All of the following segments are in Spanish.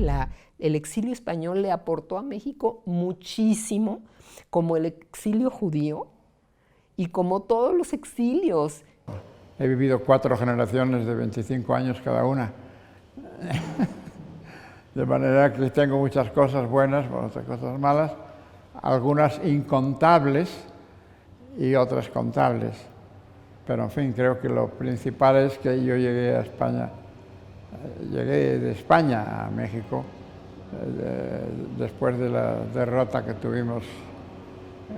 que el exilio español le aportó a México muchísimo, como el exilio judío y como todos los exilios. He vivido 4 generaciones de 25 años cada una. De manera que tengo muchas cosas buenas, muchas cosas malas, algunas incontables y otras contables. Pero en fin, creo que lo principal es que yo llegué a España, llegué de España a México después de la derrota que tuvimos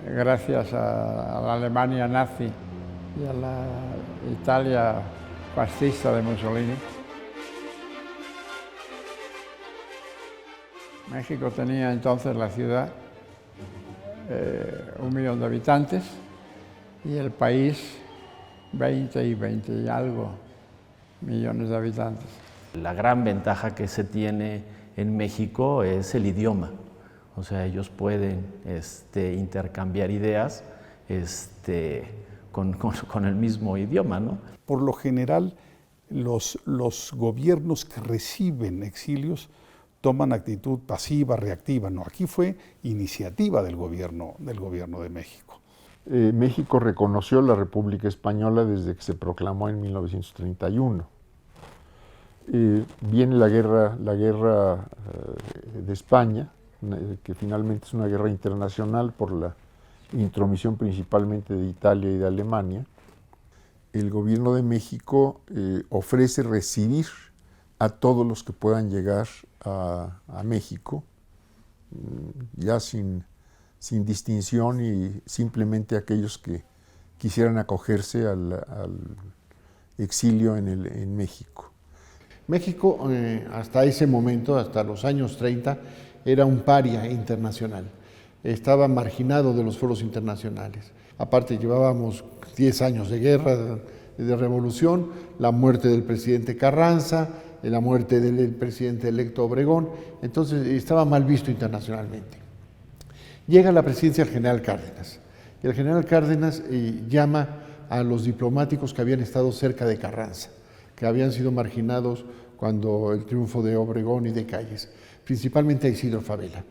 gracias a la Alemania nazi y a la Italia fascista de Mussolini. México tenía entonces la ciudad 1 millón de habitantes y el país 20 y algo millones de habitantes. La gran ventaja que se tiene en México es el idioma. O sea, ellos pueden intercambiar ideas con el mismo idioma, ¿no? Por lo general, los gobiernos que reciben exilios toman actitud pasiva, reactiva. No, aquí fue iniciativa del gobierno de México. México reconoció la República Española desde que se proclamó en 1931. Viene la guerra de España, que finalmente es una guerra internacional por la intromisión principalmente de Italia y de Alemania. El gobierno de México ofrece recibir a todos los que puedan llegar a México, ya sin distinción y simplemente aquellos que quisieran acogerse al exilio en México. México, hasta ese momento, hasta los años 30, era un paria internacional. Estaba marginado de los foros internacionales. Aparte, llevábamos 10 años de guerra, de revolución, la muerte del presidente Carranza, la muerte del presidente electo Obregón, entonces estaba mal visto internacionalmente. Llega la presidencia del general Cárdenas. El general Cárdenas llama a los diplomáticos que habían estado cerca de Carranza, que habían sido marginados cuando el triunfo de Obregón y de Calles, principalmente a Isidro Fabela.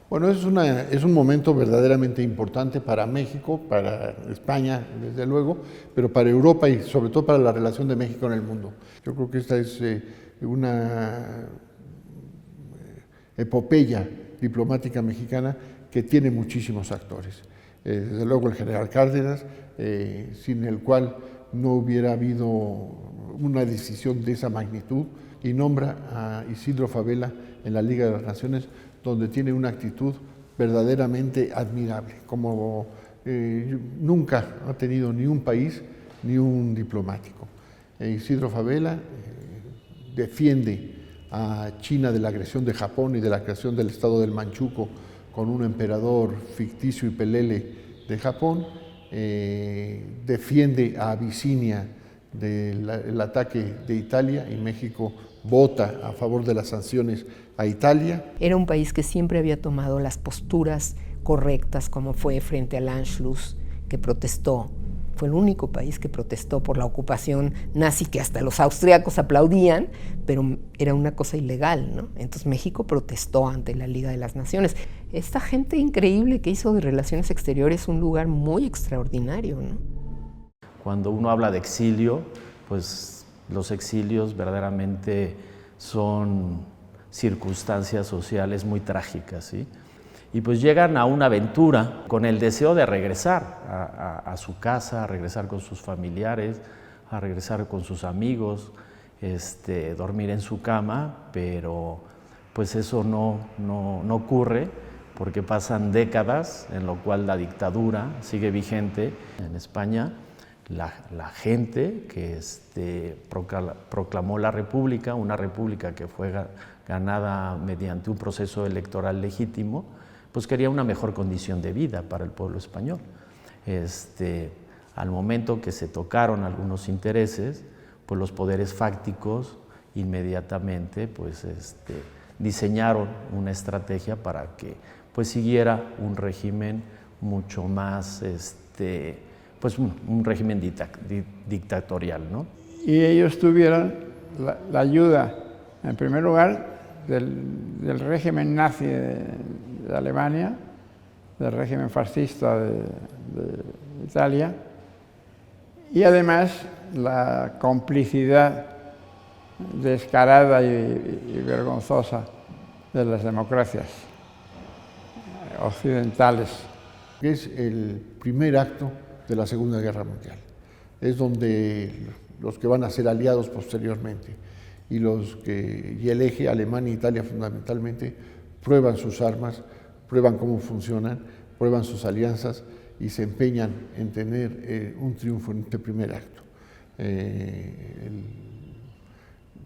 Bueno, es un momento verdaderamente importante para México, para España, desde luego, pero para Europa y sobre todo para la relación de México en el mundo. Yo creo que esta es una epopeya diplomática mexicana que tiene muchísimos actores. Desde luego el general Cárdenas, sin el cual no hubiera habido una decisión de esa magnitud, y nombra a Isidro Fabela en la Liga de las Naciones, donde tiene una actitud verdaderamente admirable, como nunca ha tenido ni un país ni un diplomático. Isidro Fabela defiende a China de la agresión de Japón y de la creación del estado del Manchukuo con un emperador ficticio y pelele de Japón, defiende a Abisinia del ataque de Italia y México vota a favor de las sanciones a Italia. Era un país que siempre había tomado las posturas correctas, como fue frente al Anschluss, que protestó. Fue el único país que protestó por la ocupación nazi, que hasta los austriacos aplaudían, pero era una cosa ilegal, ¿no? Entonces México protestó ante la Liga de las Naciones. Esta gente increíble que hizo de Relaciones Exteriores un lugar muy extraordinario, ¿no? Cuando uno habla de exilio, pues los exilios verdaderamente son circunstancias sociales muy trágicas, ¿sí? Y pues llegan a una aventura con el deseo de regresar a su casa, a regresar con sus familiares, a regresar con sus amigos, dormir en su cama, pero pues eso no ocurre porque pasan décadas en lo cual la dictadura sigue vigente en España. La gente que proclamó la república, una república que fue ganada mediante un proceso electoral legítimo, pues quería una mejor condición de vida para el pueblo español. Al momento que se tocaron algunos intereses, pues los poderes fácticos inmediatamente pues, diseñaron una estrategia para que pues, siguiera un régimen mucho más, pues un régimen dictatorial, ¿no? Y ellos tuvieron la ayuda, en primer lugar, del régimen nazi de Alemania, del régimen fascista de Italia, y además la complicidad descarada y vergonzosa de las democracias occidentales. Es el primer acto de la Segunda Guerra Mundial. Es donde los que van a ser aliados posteriormente y el eje Alemania e Italia fundamentalmente prueban sus armas, prueban cómo funcionan, prueban sus alianzas y se empeñan en tener un triunfo en este primer acto. El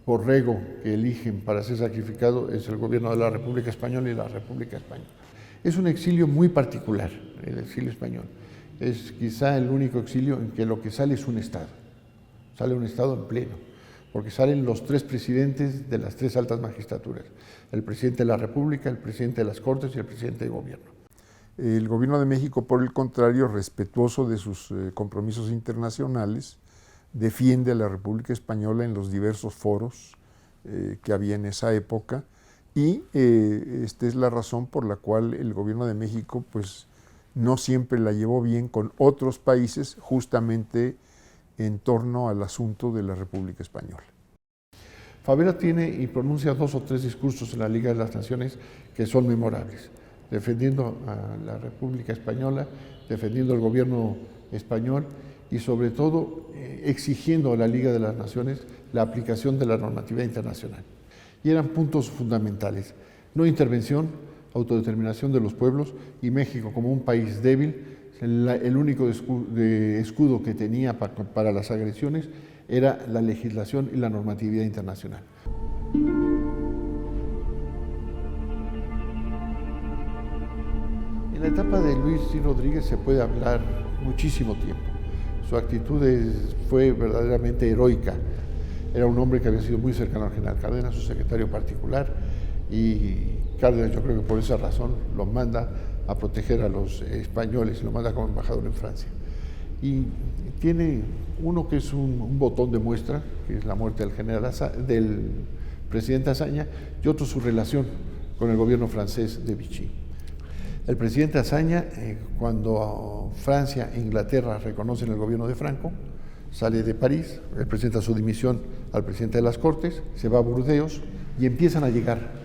borrego que eligen para ser sacrificado es el gobierno de la República Española y la República Española. Es un exilio muy particular, el exilio español. Es quizá el único exilio en que lo que sale es un Estado. Sale un Estado en pleno, porque salen los 3 presidentes de las 3 altas magistraturas. El presidente de la República, el presidente de las Cortes y el presidente de gobierno. El gobierno de México, por el contrario, respetuoso de sus compromisos internacionales, defiende a la República Española en los diversos foros que había en esa época, y esta es la razón por la cual el gobierno de México pues, no siempre la llevó bien con otros países justamente en torno al asunto de la República Española. Fabela tiene y pronuncia 2 o 3 discursos en la Liga de las Naciones que son memorables, defendiendo a la República Española, defendiendo al gobierno español y sobre todo exigiendo a la Liga de las Naciones la aplicación de la normatividad internacional. Y eran puntos fundamentales: no intervención, autodeterminación de los pueblos, y México como un país débil, el único escudo que tenía para las agresiones era la legislación y la normatividad internacional. En la etapa de Luis C. Rodríguez se puede hablar muchísimo tiempo. Su actitud fue verdaderamente heroica. Era un hombre que había sido muy cercano al general Cárdenas, su secretario particular, y Cárdenas, yo creo que por esa razón lo manda a proteger a los españoles y lo manda como embajador en Francia. Y tiene uno que es un botón de muestra, que es la muerte del presidente Azaña, y otro su relación con el gobierno francés de Vichy. El presidente Azaña, cuando Francia e Inglaterra reconocen el gobierno de Franco, sale de París, presenta su dimisión al presidente de las Cortes, se va a Burdeos y empiezan a llegar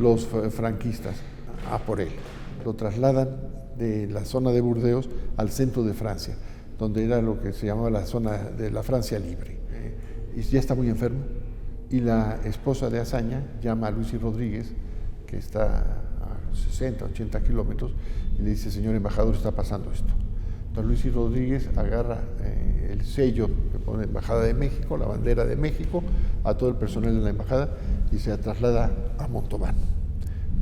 los franquistas a por él. Lo trasladan de la zona de Burdeos al centro de Francia, donde era lo que se llamaba la zona de la Francia libre. Y ya está muy enfermo, y la esposa de Azaña llama a Luis C. Rodríguez, que está a 60, 80 kilómetros, y le dice: señor embajador, está pasando esto. Entonces Luis C. Rodríguez agarra el sello que pone Embajada de México, la bandera de México, a todo el personal de la embajada, y se traslada a Montauban.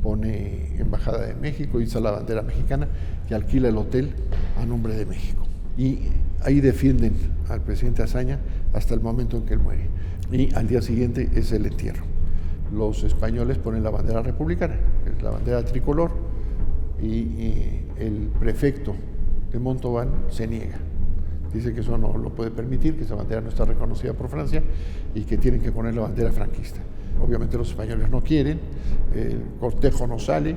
Pone Embajada de México, iza la bandera mexicana y alquila el hotel a nombre de México. Y ahí defienden al presidente Azaña hasta el momento en que él muere. Y al día siguiente es el entierro. Los españoles ponen la bandera republicana, que es la bandera tricolor, y el prefecto de Montauban se niega. Dice que eso no lo puede permitir, que esa bandera no está reconocida por Francia y que tienen que poner la bandera franquista. Obviamente los españoles no quieren, el cortejo no sale,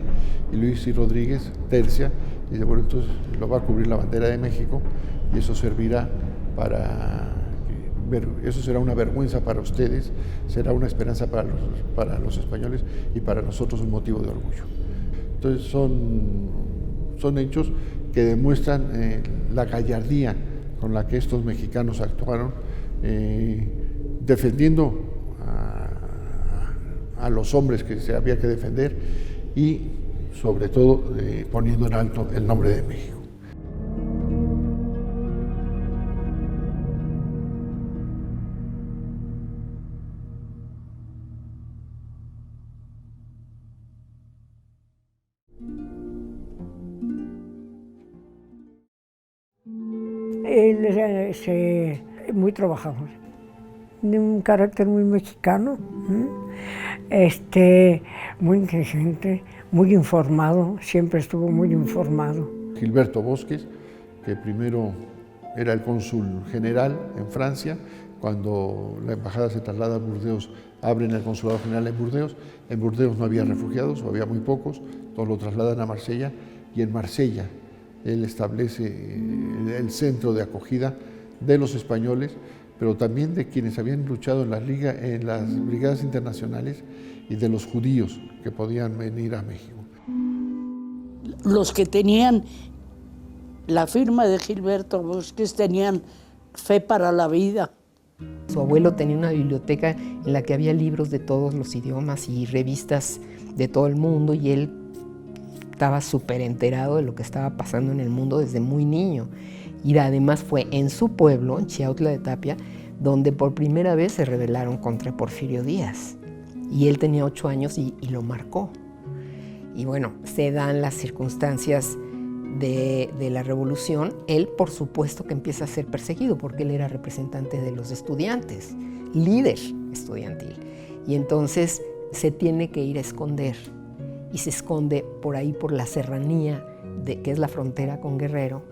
y Luis C. Rodríguez tercia y dice: bueno, entonces lo va a cubrir la bandera de México, y eso servirá eso será una vergüenza para ustedes, será una esperanza para los españoles y para nosotros un motivo de orgullo. Entonces son hechos que demuestran la gallardía con la que estos mexicanos actuaron, defendiendo a los hombres que se había que defender y sobre todo poniendo en alto el nombre de México. Él es muy trabajador, de un carácter muy mexicano, muy inteligente, muy informado, siempre estuvo muy informado. Gilberto Bosques, que primero era el cónsul general en Francia, cuando la embajada se traslada a Burdeos abren el Consulado General en Burdeos. En Burdeos no había refugiados, o había muy pocos, todos lo trasladan a Marsella, y en Marsella él establece el centro de acogida de los españoles, pero también de quienes habían luchado en las brigadas internacionales y de los judíos que podían venir a México. Los que tenían la firma de Gilberto Bosques tenían fe para la vida. Su abuelo tenía una biblioteca en la que había libros de todos los idiomas y revistas de todo el mundo, y él estaba súper enterado de lo que estaba pasando en el mundo desde muy niño. Y además fue en su pueblo, en Chiautla de Tapia, donde por primera vez se rebelaron contra Porfirio Díaz. Y él tenía 8 años y lo marcó. Y bueno, se dan las circunstancias de la revolución. Él, por supuesto, que empieza a ser perseguido porque él era representante de los estudiantes, líder estudiantil. Y entonces se tiene que ir a esconder. Y se esconde por ahí, por la serranía, que es la frontera con Guerrero.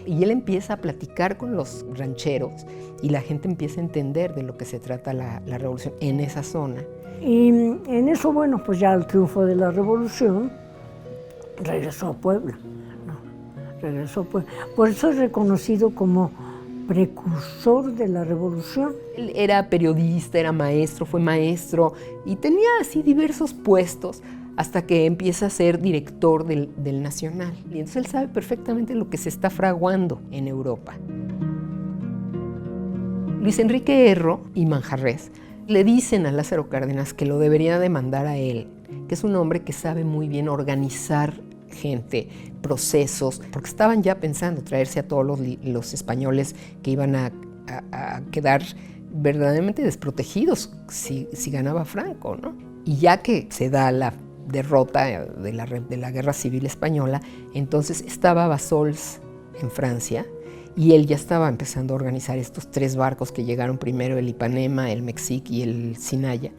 Y él empieza a platicar con los rancheros y la gente empieza a entender de lo que se trata la revolución en esa zona. Y en eso, bueno, pues ya al triunfo de la revolución, regresó a Puebla. Regresó a Puebla. Por eso es reconocido como precursor de la revolución. Él era periodista, era maestro, fue maestro y tenía así diversos puestos hasta que empieza a ser director del Nacional. Y entonces él sabe perfectamente lo que se está fraguando en Europa. Luis Enrique Erro y Manjarrés le dicen a Lázaro Cárdenas que lo debería demandar a él, que es un hombre que sabe muy bien organizar gente, procesos, porque estaban ya pensando traerse a todos los españoles que iban a quedar verdaderamente desprotegidos si ganaba Franco, ¿no? Y ya que se da la derrota de la Guerra Civil Española, entonces estaba Bassols en Francia y él ya estaba empezando a organizar estos 3 barcos que llegaron primero, el Ipanema, el Mexique y el Sinaya.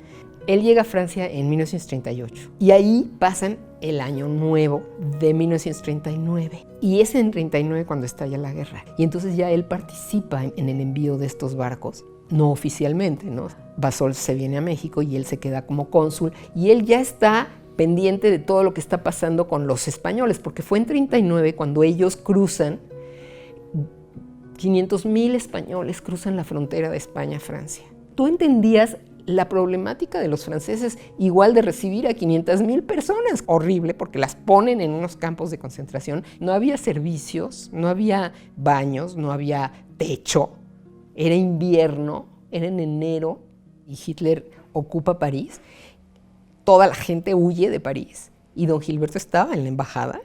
Él llega a Francia en 1938 y ahí pasan el año nuevo de 1939 y es en 39 cuando estalla la guerra y entonces ya él participa en el envío de estos barcos, no oficialmente, ¿no? Bassols se viene a México y él se queda como cónsul y él ya está pendiente de todo lo que está pasando con los españoles, porque fue en 39 cuando ellos cruzan, 500,000 españoles cruzan la frontera de España a Francia. Tú entendías la problemática de los franceses igual de recibir a 500,000 personas. Horrible, porque las ponen en unos campos de concentración. No había servicios, no había baños, no había techo. Era invierno, era en enero y Hitler ocupa París. Toda la gente huye de París y don Gilberto estaba en la embajada,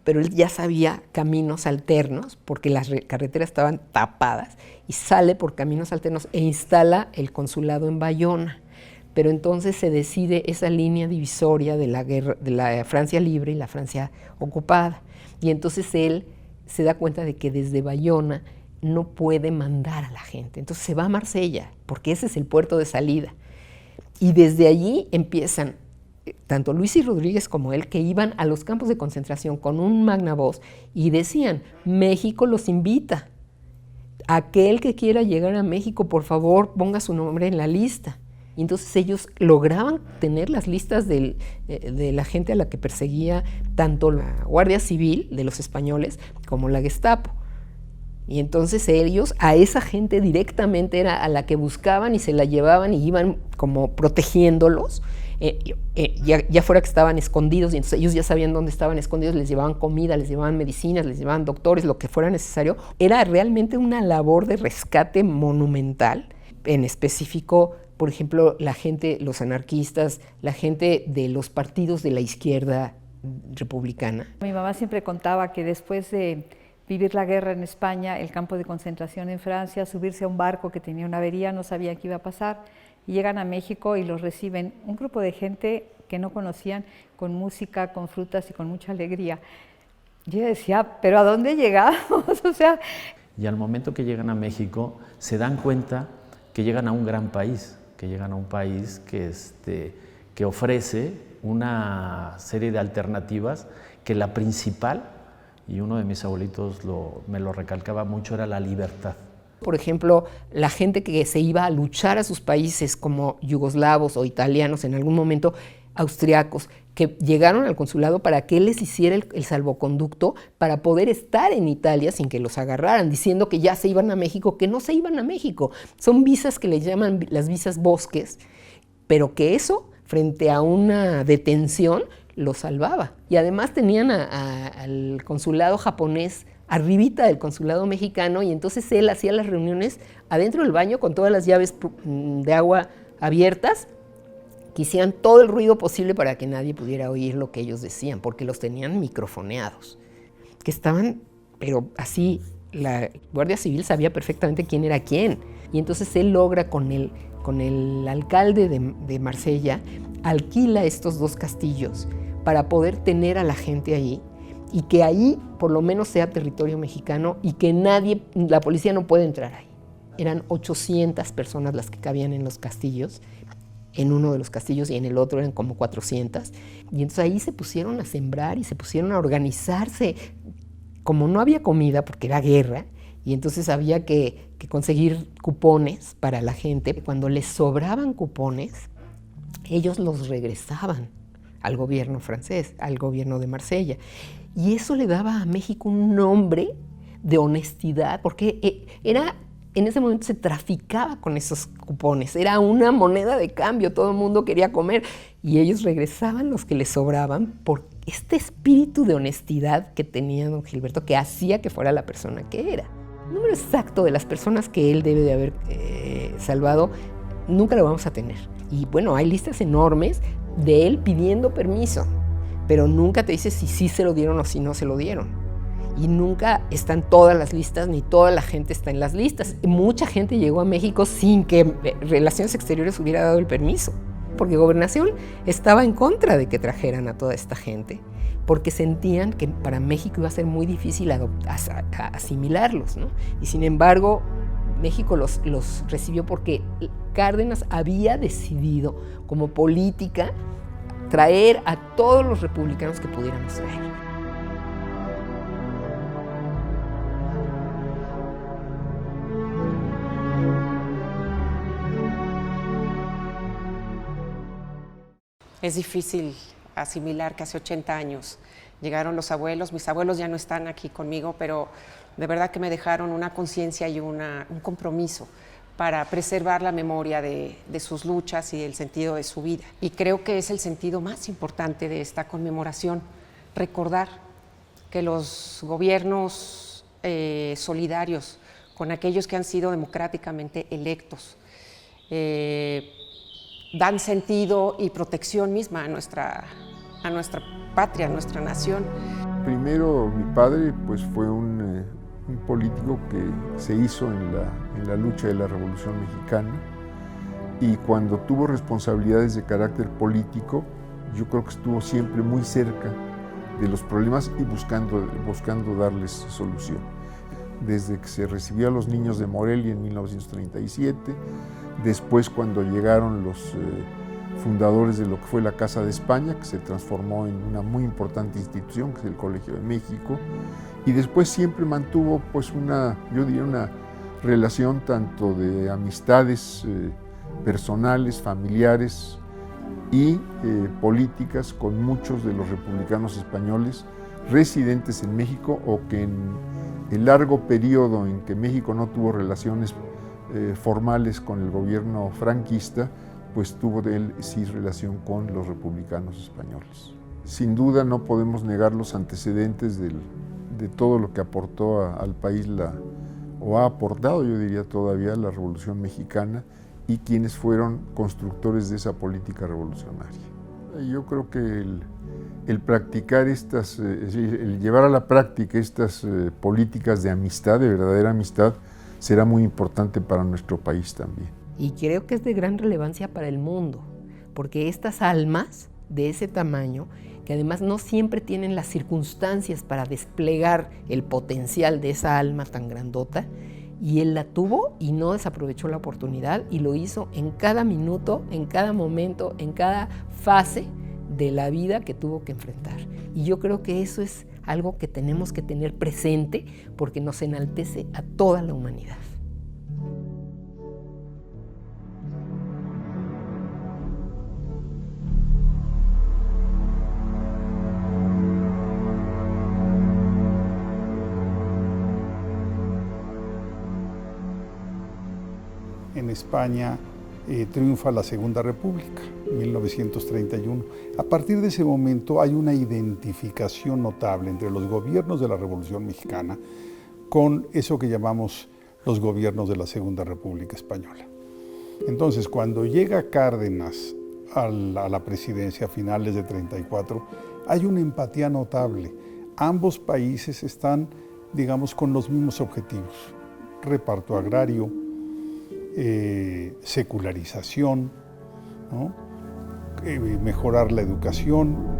pero él ya sabía caminos alternos porque las carreteras estaban tapadas y sale por caminos alternos e instala el consulado en Bayona. Pero entonces se decide esa línea divisoria de la Francia libre y la Francia ocupada. Y entonces él se da cuenta de que desde Bayona no puede mandar a la gente. Entonces se va a Marsella porque ese es el puerto de salida. Y desde allí empiezan, tanto Luis y Rodríguez como él, que iban a los campos de concentración con un magnavoz y decían, México los invita. Aquel que quiera llegar a México, por favor, ponga su nombre en la lista. Y entonces ellos lograban tener las listas de la gente a la que perseguía tanto la Guardia Civil de los españoles como la Gestapo. Y entonces ellos a esa gente directamente era a la que buscaban y se la llevaban y iban como protegiéndolos, ya fuera que estaban escondidos, y entonces ellos ya sabían dónde estaban escondidos, les llevaban comida, les llevaban medicinas, les llevaban doctores, lo que fuera necesario. Era realmente una labor de rescate monumental, en específico, por ejemplo, la gente, los anarquistas, la gente de los partidos de la izquierda republicana. Mi mamá siempre contaba que después de vivir la guerra en España, el campo de concentración en Francia, subirse a un barco que tenía una avería, no sabían qué iba a pasar, y llegan a México y los reciben un grupo de gente que no conocían, con música, con frutas y con mucha alegría. Yo decía, ¿pero a dónde llegamos? O sea, y al momento que llegan a México, se dan cuenta que llegan a un gran país, que llegan a un país que ofrece una serie de alternativas, que la principal, y uno de mis abuelitos me lo recalcaba mucho, era la libertad. Por ejemplo, la gente que se iba a luchar a sus países como yugoslavos o italianos, en algún momento austriacos, que llegaron al consulado para que él les hiciera el salvoconducto para poder estar en Italia sin que los agarraran, diciendo que ya se iban a México, que no se iban a México. Son visas que le llaman las visas bosques, pero que eso, frente a una detención, lo salvaba. Y además tenían al consulado japonés arribita del consulado mexicano, y entonces él hacía las reuniones adentro del baño con todas las llaves de agua abiertas, que hicieran todo el ruido posible para que nadie pudiera oír lo que ellos decían, porque los tenían microfoneados, que estaban, pero así, la Guardia Civil sabía perfectamente quién era quién, y entonces él logra con el alcalde de Marsella, alquila estos 2 castillos para poder tener a la gente ahí, y que ahí por lo menos sea territorio mexicano y que la policía no puede entrar ahí. Eran 800 personas las que cabían en los castillos, en uno de los castillos, y en el otro eran como 400. Y entonces ahí se pusieron a sembrar y se pusieron a organizarse. Como no había comida, porque era guerra, y entonces había que conseguir cupones para la gente. Cuando les sobraban cupones, ellos los regresaban al gobierno francés, al gobierno de Marsella. Y eso le daba a México un nombre de honestidad, porque en ese momento se traficaba con esos cupones, era una moneda de cambio, todo el mundo quería comer, y ellos regresaban los que les sobraban por este espíritu de honestidad que tenía don Gilberto, que hacía que fuera la persona que era. El número exacto de las personas que él debe de haber salvado nunca lo vamos a tener. Y bueno, hay listas enormes de él pidiendo permiso, pero nunca te dice si sí se lo dieron o si no se lo dieron. Y nunca están todas las listas, ni toda la gente está en las listas. Mucha gente llegó a México sin que Relaciones Exteriores hubiera dado el permiso, porque Gobernación estaba en contra de que trajeran a toda esta gente, porque sentían que para México iba a ser muy difícil asimilarlos, ¿no? Y sin embargo, México los recibió porque Cárdenas había decidido como política traer a todos los republicanos que pudiéramos traer. Es difícil asimilar que hace 80 años llegaron los abuelos. Mis abuelos ya no están aquí conmigo, pero de verdad que me dejaron una conciencia y un compromiso para preservar la memoria de sus luchas y el sentido de su vida. Y creo que es el sentido más importante de esta conmemoración, recordar que los gobiernos solidarios con aquellos que han sido democráticamente electos dan sentido y protección misma a nuestra patria, a nuestra nación. Primero, mi padre pues, fue un político que se hizo en la lucha de la Revolución Mexicana, y cuando tuvo responsabilidades de carácter político, yo creo que estuvo siempre muy cerca de los problemas y buscando darles solución. Desde que se recibió a los niños de Morelia en 1937, después cuando llegaron los fundadores de lo que fue la Casa de España, que se transformó en una muy importante institución, que es el Colegio de México, y después siempre mantuvo pues una relación tanto de amistades personales, familiares y políticas con muchos de los republicanos españoles residentes en México, o que en el largo periodo en que México no tuvo relaciones formales con el gobierno franquista, pues tuvo él sí relación con los republicanos españoles. Sin duda no podemos negar los antecedentes de todo lo que aportó al país o ha aportado, yo diría todavía, la Revolución Mexicana y quienes fueron constructores de esa política revolucionaria. Yo creo que el practicar el llevar a la práctica estas políticas de amistad, de verdadera amistad, será muy importante para nuestro país también. Y creo que es de gran relevancia para el mundo, porque estas almas de ese tamaño, que además no siempre tienen las circunstancias para desplegar el potencial de esa alma tan grandota, y él la tuvo y no desaprovechó la oportunidad, y lo hizo en cada minuto, en cada momento, en cada fase de la vida que tuvo que enfrentar. Y yo creo que eso es algo que tenemos que tener presente, porque nos enaltece a toda la humanidad. en España triunfa la Segunda República, 1931. A partir de ese momento hay una identificación notable entre los gobiernos de la Revolución Mexicana con eso que llamamos los gobiernos de la Segunda República Española. Entonces, cuando llega Cárdenas a la presidencia a finales de 34, hay una empatía notable. Ambos países están, digamos, con los mismos objetivos: reparto agrario, secularización, ¿no? Mejorar la educación.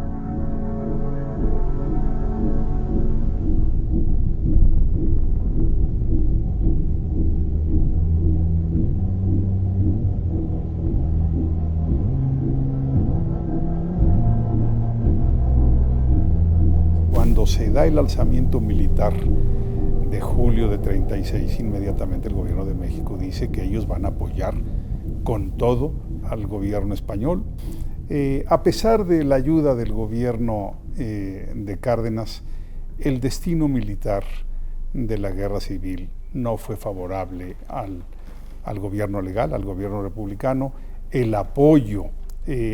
Cuando se da el alzamiento militar de julio de 36, inmediatamente el gobierno de México dice que ellos van a apoyar con todo al gobierno español. A pesar de la ayuda del gobierno de Cárdenas, el destino militar de la guerra civil no fue favorable al gobierno legal, al gobierno republicano. El apoyo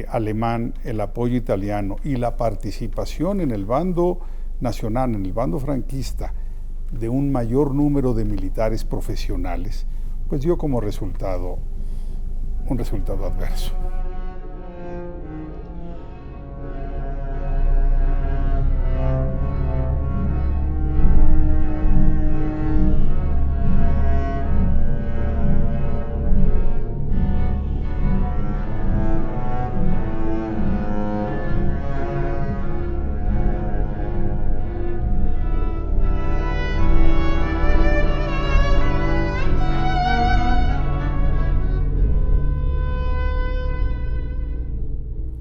alemán, el apoyo italiano y la participación en el bando nacional, en el bando franquista, de un mayor número de militares profesionales, pues dio como resultado un resultado adverso.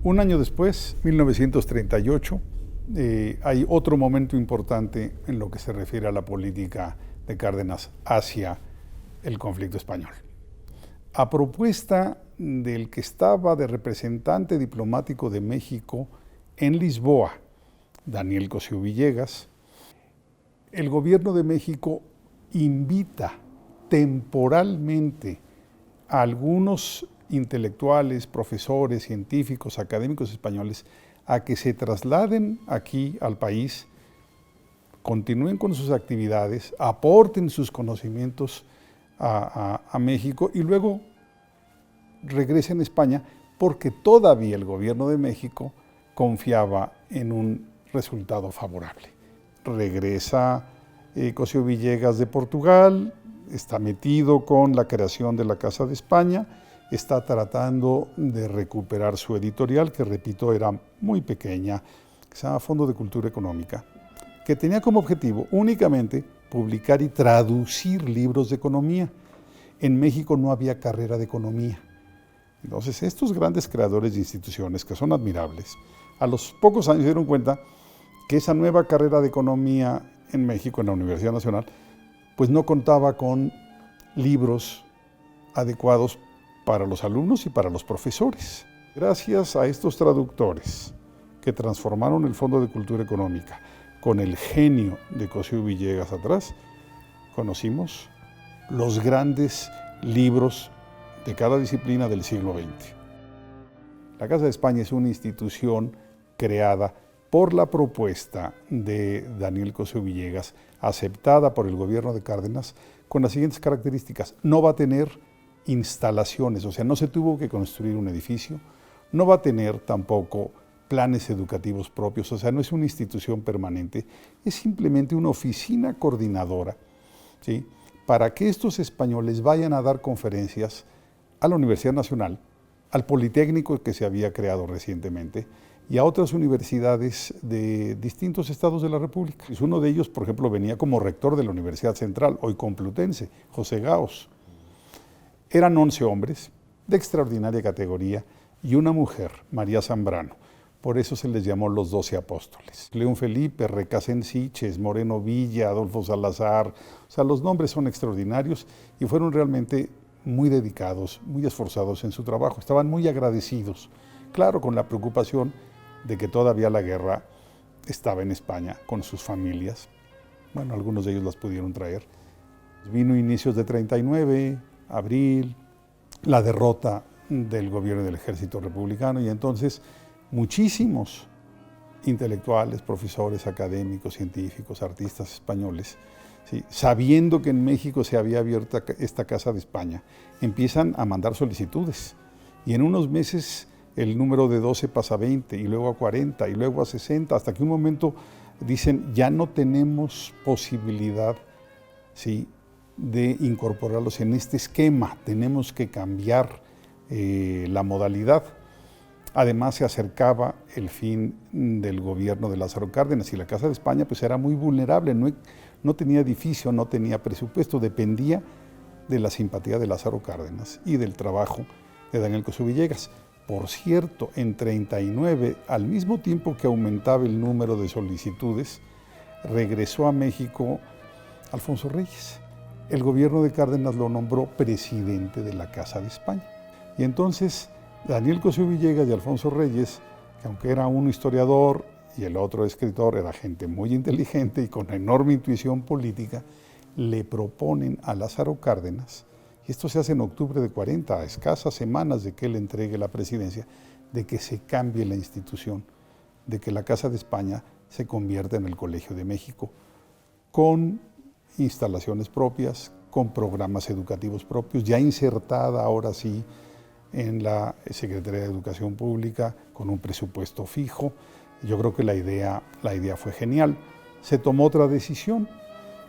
Un año después, 1938, hay otro momento importante en lo que se refiere a la política de Cárdenas hacia el conflicto español. A propuesta del que estaba de representante diplomático de México en Lisboa, Daniel Cosío Villegas, el gobierno de México invita temporalmente a algunos intelectuales, profesores, científicos, académicos españoles a que se trasladen aquí al país, continúen con sus actividades, aporten sus conocimientos a México y luego regresen a España, porque todavía el gobierno de México confiaba en un resultado favorable. Regresa Cosío Villegas de Portugal, está metido con la creación de la Casa de España, está tratando de recuperar su editorial, que repito, era muy pequeña, que se llama Fondo de Cultura Económica, que tenía como objetivo únicamente publicar y traducir libros de economía. En México no había carrera de economía. Entonces, estos grandes creadores de instituciones, que son admirables, a los pocos años se dieron cuenta que esa nueva carrera de economía en México, en la Universidad Nacional, pues no contaba con libros adecuados para los alumnos y para los profesores. Gracias a estos traductores que transformaron el Fondo de Cultura Económica con el genio de Cosío Villegas atrás, conocimos los grandes libros de cada disciplina del siglo XX. La Casa de España es una institución creada por la propuesta de Daniel Cosío Villegas, aceptada por el gobierno de Cárdenas, con las siguientes características: no va a tener instalaciones, o sea, no se tuvo que construir un edificio, no va a tener tampoco planes educativos propios, o sea, no es una institución permanente, es simplemente una oficina coordinadora, ¿sí?, para que estos españoles vayan a dar conferencias a la Universidad Nacional, al Politécnico que se había creado recientemente y a otras universidades de distintos estados de la República. Uno de ellos, por ejemplo, venía como rector de la Universidad Central, hoy Complutense, José Gaos. Eran 11 hombres de extraordinaria categoría y una mujer, María Zambrano. Por eso se les llamó los 12 apóstoles. León Felipe, Recasensiches, Moreno Villa, Adolfo Salazar, o sea, los nombres son extraordinarios y fueron realmente muy dedicados, muy esforzados en su trabajo. Estaban muy agradecidos, claro, con la preocupación de que todavía la guerra estaba en España con sus familias. Bueno, algunos de ellos las pudieron traer. Vino inicios de 39, abril, la derrota del gobierno del ejército republicano, y entonces muchísimos intelectuales, profesores, académicos, científicos, artistas españoles, ¿sí?, sabiendo que en México se había abierto esta Casa de España, empiezan a mandar solicitudes, y en unos meses el número de 12 pasa a 20, y luego a 40, y luego a 60, hasta que un momento dicen, ya no tenemos posibilidad, ¿sí?, de incorporarlos en este esquema, tenemos que cambiar la modalidad. Además se acercaba el fin del gobierno de Lázaro Cárdenas, y la Casa de España pues era muy vulnerable, no tenía edificio, no tenía presupuesto, dependía de la simpatía de Lázaro Cárdenas y del trabajo de Daniel Cosío Villegas. Por cierto, en 1939, al mismo tiempo que aumentaba el número de solicitudes, regresó a México Alfonso Reyes. El gobierno de Cárdenas lo nombró presidente de la Casa de España. Y entonces Daniel Cosío Villegas y Alfonso Reyes, que aunque era uno historiador y el otro escritor, era gente muy inteligente y con enorme intuición política, le proponen a Lázaro Cárdenas, y esto se hace en octubre de 40, a escasas semanas de que él entregue la presidencia, de que se cambie la institución, de que la Casa de España se convierta en el Colegio de México, con instalaciones propias, con programas educativos propios, ya insertada ahora sí en la Secretaría de Educación Pública, con un presupuesto fijo. Yo creo que la idea fue genial. Se tomó otra decisión,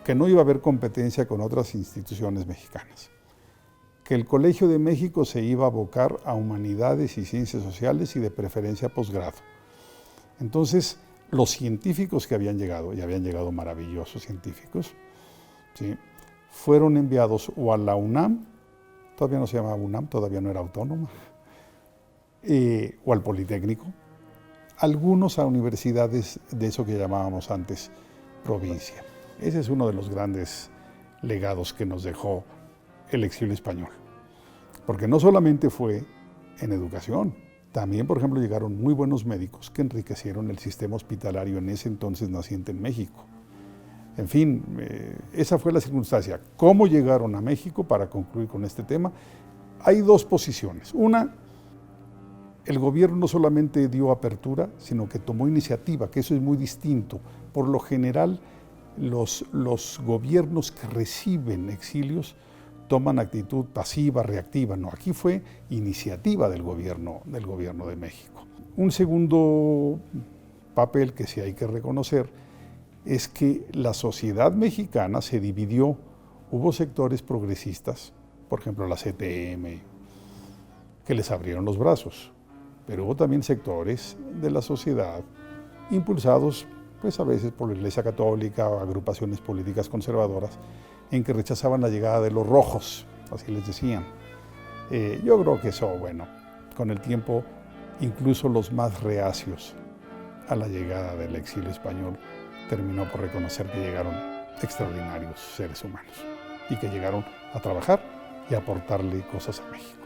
que no iba a haber competencia con otras instituciones mexicanas, que el Colegio de México se iba a abocar a humanidades y ciencias sociales y de preferencia posgrado. Entonces, los científicos que habían llegado, y habían llegado maravillosos científicos, ¿sí?, fueron enviados o a la UNAM, todavía no se llamaba UNAM, todavía no era autónoma, o al Politécnico, algunos a universidades de eso que llamábamos antes provincia. Ese es uno de los grandes legados que nos dejó el exilio español, porque no solamente fue en educación, también, por ejemplo, llegaron muy buenos médicos que enriquecieron el sistema hospitalario en ese entonces naciente en México. En fin, esa fue la circunstancia. ¿Cómo llegaron a México? Para concluir con este tema, hay dos posiciones. Una, el gobierno no solamente dio apertura, sino que tomó iniciativa, que eso es muy distinto. Por lo general, los gobiernos que reciben exilios toman actitud pasiva, reactiva. No, aquí fue iniciativa del gobierno de México. Un segundo papel que sí hay que reconocer es que la sociedad mexicana se dividió. Hubo sectores progresistas, por ejemplo la CTM, que les abrieron los brazos, pero hubo también sectores de la sociedad impulsados pues a veces por la Iglesia Católica o agrupaciones políticas conservadoras, en que rechazaban la llegada de los rojos, así les decían. Yo creo que eso, bueno, con el tiempo, incluso los más reacios a la llegada del exilio español terminó por reconocer que llegaron extraordinarios seres humanos y que llegaron a trabajar y a aportarle cosas a México.